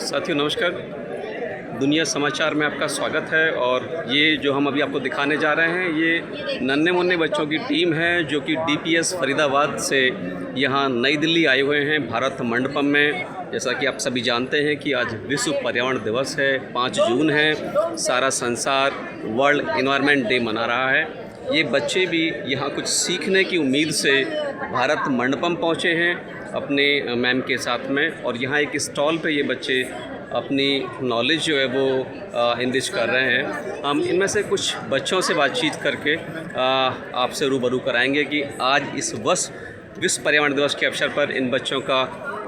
साथियों नमस्कार। दुनिया समाचार में आपका स्वागत है। और ये जो हम अभी आपको दिखाने जा रहे हैं ये नन्हे मुन्ने बच्चों की टीम है जो कि डीपीएस फरीदाबाद से यहाँ नई दिल्ली आए हुए हैं भारत मंडपम में। जैसा कि आप सभी जानते हैं कि आज विश्व पर्यावरण दिवस है, 5 जून है। सारा संसार वर्ल्ड एनवायरनमेंट डे मना रहा है। ये बच्चे भी यहाँ कुछ सीखने की उम्मीद से भारत मंडपम पहुँचे हैं अपने मैम के साथ में। और यहाँ एक स्टॉल पे ये बच्चे अपनी नॉलेज जो है वो इनरिच कर रहे हैं। हम इनमें से कुछ बच्चों से बातचीत करके आपसे रूबरू कराएंगे कि आज इस विश्व पर्यावरण दिवस के अवसर पर इन बच्चों का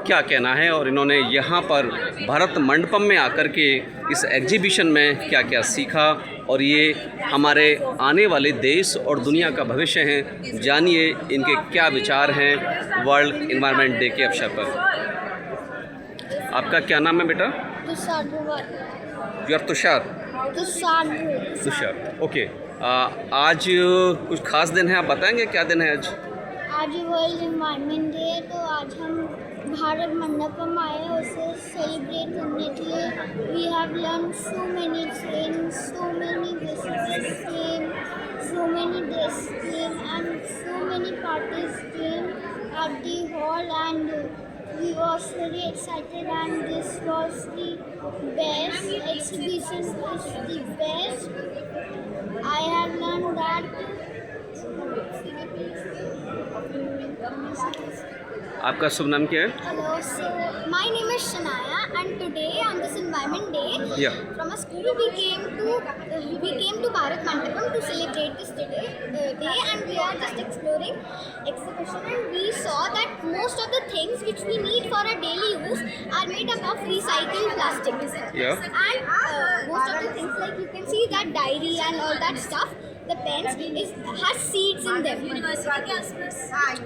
क्या कहना है और इन्होंने यहाँ पर भारत मंडपम में आकर के इस एग्जीबिशन में क्या क्या सीखा और ये हमारे आने वाले देश और दुनिया का भविष्य हैं। जानिए इनके क्या विचार हैं वर्ल्ड एनवायरनमेंट डे के अवसर पर। आपका क्या नाम है बेटा? तुषार। तुषार, ओके। आज कुछ खास दिन है, आप बताएंगे क्या दिन है आज? आज वर्ल्ड एनवायरनमेंट डे है, तो आज हम भारत मंडपम आए हैं उसे सेलिब्रेट करने के लिए। We have learn so many things, so many visitors came, so many guests came and so many parties came at the hall and we was very excited and this was the best exhibition, was the best. I have learned that आपका शुभ नाम क्या है? hello, so my name is Shanaya and today on this environment day from a school we came to Bharat Mandapam to celebrate this day and we are just exploring exhibition and we saw that most of the things which we need for our daily use are made up of recycled plastic. And most of the things, like you can see that diary and all that stuff, the pens has seeds in them,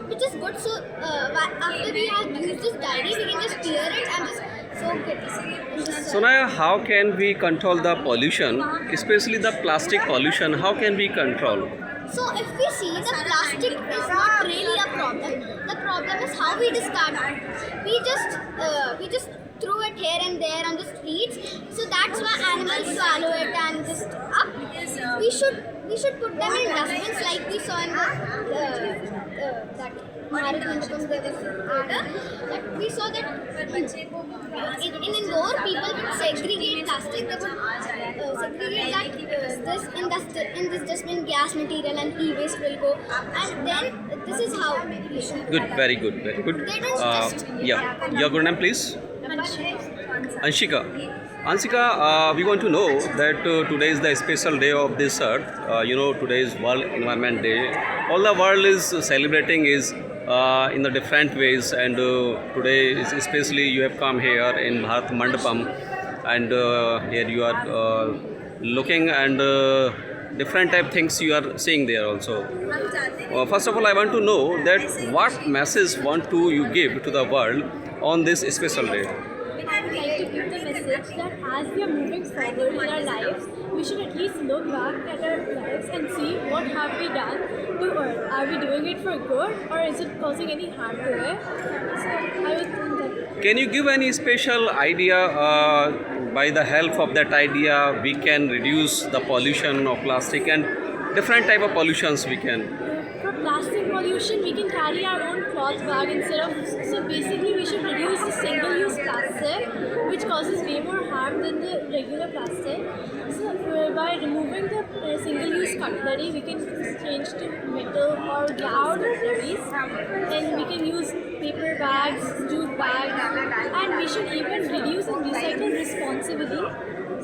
which is good. So after we have used this diary, we can just tear it and just soak it. Sonaya, how can we control the pollution, especially the plastic pollution? How can we control? So if we see, the plastic is not really a problem. The problem is how we discard it. We just throw it here and there on the streets. So that's why animals swallow it and just up. We should put them in dustbins like we saw in that Bharat Mandapam theater. That we saw that in indoor people would segregate plastic. They would segregate that in this dustbin gas material and e-waste will go, and then this is how we should. Good, very good, very good. They don't just Your good name please? Anshika. Anshika, we want to know that today is the special day of this earth. Today is World Environment Day. All the world is celebrating is in the different ways, and today is especially you have come here in Bharat Mandapam, and here you are looking and different type things you are seeing there also. First of all, I want to know that what message want to you give to the world on this special day? I would like to give the message that as we are moving forward in our lives, we should at least look back at our lives and see what have we done to Earth. Are we doing it for good or is it causing any harm to it? So I would think that. Can you give any special idea by the help of that idea we can reduce the pollution of plastic and different type of pollutions we can? For plastic pollution, we can carry our own cloth bag instead of. So basically, we should reduce the single-use plastic, which causes way more harm than the regular plastic. So by removing the single-use cutlery, we can change to metal or glass cutleries. Then we can use paper bags, jute bags, and we should even reduce and recycle responsibly.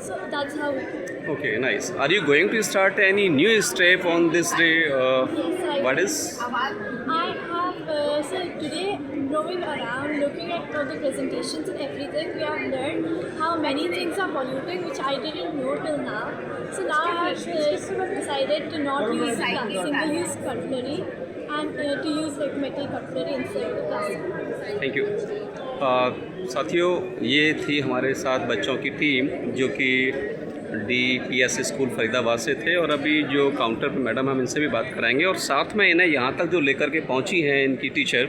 So that's how we do. Okay, nice. Are you going to start any new step on this day? Yes, What is? I have, so today roaming around, looking at all the presentations and everything, we have learned how many things are polluting, which I didn't know till now. So now I have decided to not use single-use cutlery and to use like metal cutlery instead of the plastic. Thank you. साथियों, ये थी हमारे साथ बच्चों की team जो कि DPS school Faridabad से थे। और अभी जो काउंटर पे मैडम हम इनसे भी बात कराएंगे और साथ में इन्हें यहाँ तक जो लेकर के पहुँची हैं इनकी टीचर,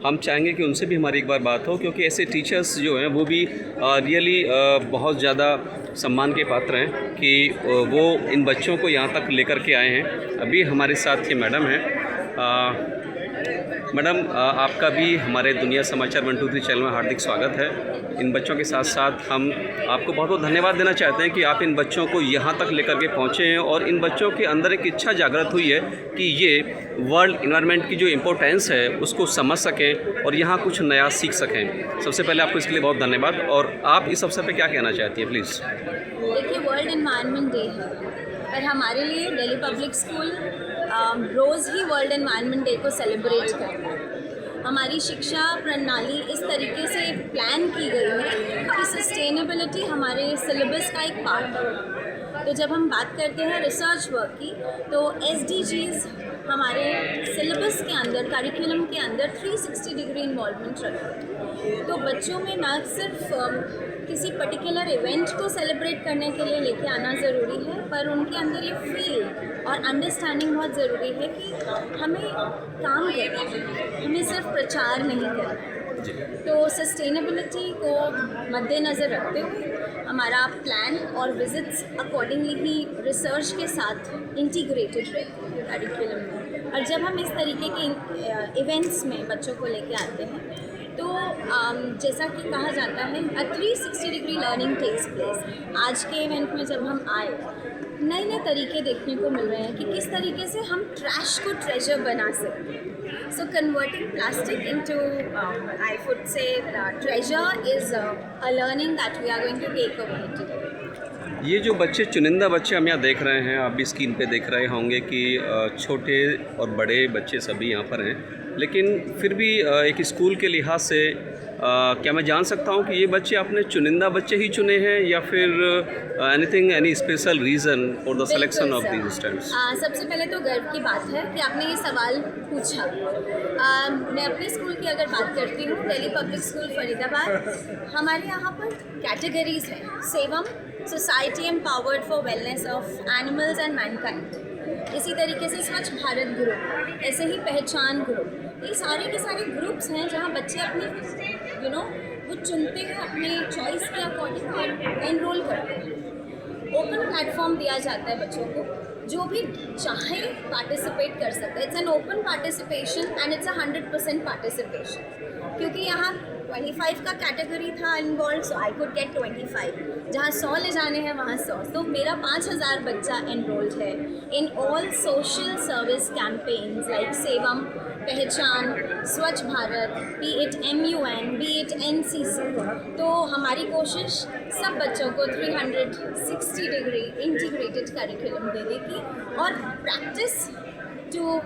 हम चाहेंगे कि उनसे भी हमारी एक बार बात हो, क्योंकि ऐसे टीचर्स जो हैं वो भी रियली बहुत ज़्यादा सम्मान के पात्र हैं कि वो इन बच्चों को यहाँ तक लेकर के आए हैं। अभी हमारे साथ ये मैडम हैं। मैडम, आपका भी हमारे दुनिया समाचार 123 चैनल में हार्दिक स्वागत है। इन बच्चों के साथ साथ हम आपको बहुत बहुत धन्यवाद देना चाहते हैं कि आप इन बच्चों को यहाँ तक लेकर के पहुँचे हैं और इन बच्चों के अंदर एक इच्छा जागृत हुई है कि ये वर्ल्ड इन्वायरमेंट की जो इम्पोर्टेंस है उसको समझ सकें और यहाँ कुछ नया सीख सकें। सबसे पहले आपको इसके लिए बहुत धन्यवाद। और आप इस अवसर पर क्या कहना चाहती हैं, प्लीज़? देखिए, वर्ल्ड एनवायरनमेंट डे है, पर हमारे लिए दिल्ली पब्लिक स्कूल रोज़ ही वर्ल्ड एनवायरनमेंट डे को सेलिब्रेट करता है। हमारी शिक्षा प्रणाली इस तरीके से प्लान की गई है कि सस्टेनेबिलिटी हमारे सिलेबस का एक पार्ट है। तो जब हम बात करते हैं रिसर्च वर्क की, तो SDGs हमारे सिलेबस के अंदर, करिकुलम के अंदर 360 डिग्री इन्वॉल्वमेंट रखते हैं। तो बच्चों में ना सिर्फ किसी पर्टिकुलर इवेंट को सेलिब्रेट करने के लिए लेके आना ज़रूरी है, पर उनके अंदर ये फील और अंडरस्टैंडिंग बहुत ज़रूरी है कि हमें काम करना है, हमें सिर्फ प्रचार नहीं करना है। तो सस्टेनेबिलिटी को मद्देनज़र रखते हुए हमारा प्लान और विजिट्स अकॉर्डिंगली ही रिसर्च के साथ इंटीग्रेटेड रहते हैं करिकुलम में। और जब हम इस तरीके के इवेंट्स में बच्चों को लेके आते हैं, तो जैसा कि कहा जाता है, 360 डिग्री लर्निंग टेक्स प्लेस। आज के इवेंट में जब हम आए, नए नए तरीके देखने को मिल रहे हैं कि किस तरीके से हम ट्रैश को ट्रेजर बना सकते हैं। So converting plastic into I wood से treasure is a learning that we are going to take away today. ये जो बच्चे, चुनिंदा बच्चे हम यहाँ देख रहे हैं, आप भी स्क्रीन पे देख रहे होंगे कि छोटे और बड़े बच्चे सभी यहाँ पर हैं, लेकिन फिर भी एक स्कूल के लिहाज से क्या मैं जान सकता हूँ कि ये बच्चे आपने चुनिंदा बच्चे ही चुने हैं या फिर any special reason for the selection of these students? सबसे पहले तो गर्व की बात है कि आपने ये सवाल पूछा। मैं अपने स्कूल की अगर बात करती हूँ, दिल्ली पब्लिक स्कूल फरीदाबाद, हमारे यहाँ पर कैटेगरीज हैं। Sevam, society empowered for wellness of animals and mankind. इसी तरीके से स्वच्छ भारत ग्रुप, ऐसे ही पहचान ग्रुप। ये सारे के सारे ग्रुप्स हैं जहाँ बच्चे अपनी वो चुनते हैं, अपने चॉइस के अकॉर्डिंग और एनरोल करते हैं। ओपन प्लेटफॉर्म दिया जाता है बच्चों को, जो भी चाहे पार्टिसिपेट कर सकता है। It's an open participation and it's 100% participation, क्योंकि यहाँ 25 का कैटेगरी था involve, so I could get 25। जहाँ 100 ले जाने हैं वहाँ 100। तो मेरा 5000 बच्चा एनरोल्ड है in all social service campaigns like Sevam, Pehchaan, Swachh Bharat, be it MUN, be it NCC। तो हमारी कोशिश सब बच्चों को 360 डिग्री इंटीग्रेटेड करिकुलम देने की, और practice to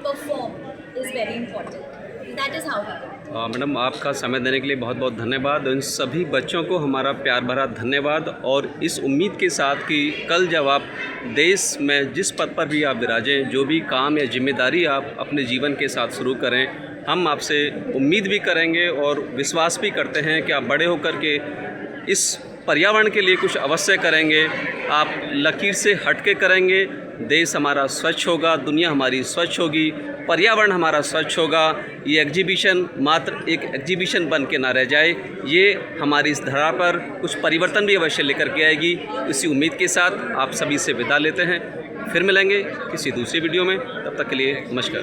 perform is very important. That is how we. Madam, आपका समय देने के लिए बहुत बहुत धन्यवाद। इन सभी बच्चों को हमारा प्यार भरा धन्यवाद, और इस उम्मीद के साथ कि कल जब आप देश में जिस पद पर भी आप विराजें, जो भी काम या जिम्मेदारी आप अपने जीवन के साथ शुरू करें, हम आपसे उम्मीद भी करेंगे और विश्वास भी करते हैं कि आप बड़े होकर के इस पर्यावरण के लिए कुछ अवश्य करेंगे। आप लकीर से हटके करेंगे, देश हमारा स्वच्छ होगा, दुनिया हमारी स्वच्छ होगी, पर्यावरण हमारा स्वच्छ होगा। ये एग्जीबिशन मात्र एक एग्जीबिशन बन के ना रह जाए, ये हमारी इस धरा पर कुछ परिवर्तन भी अवश्य लेकर के आएगी। इसी उम्मीद के साथ आप सभी से विदा लेते हैं। फिर मिलेंगे किसी दूसरी वीडियो में, तब तक के लिए नमस्कार।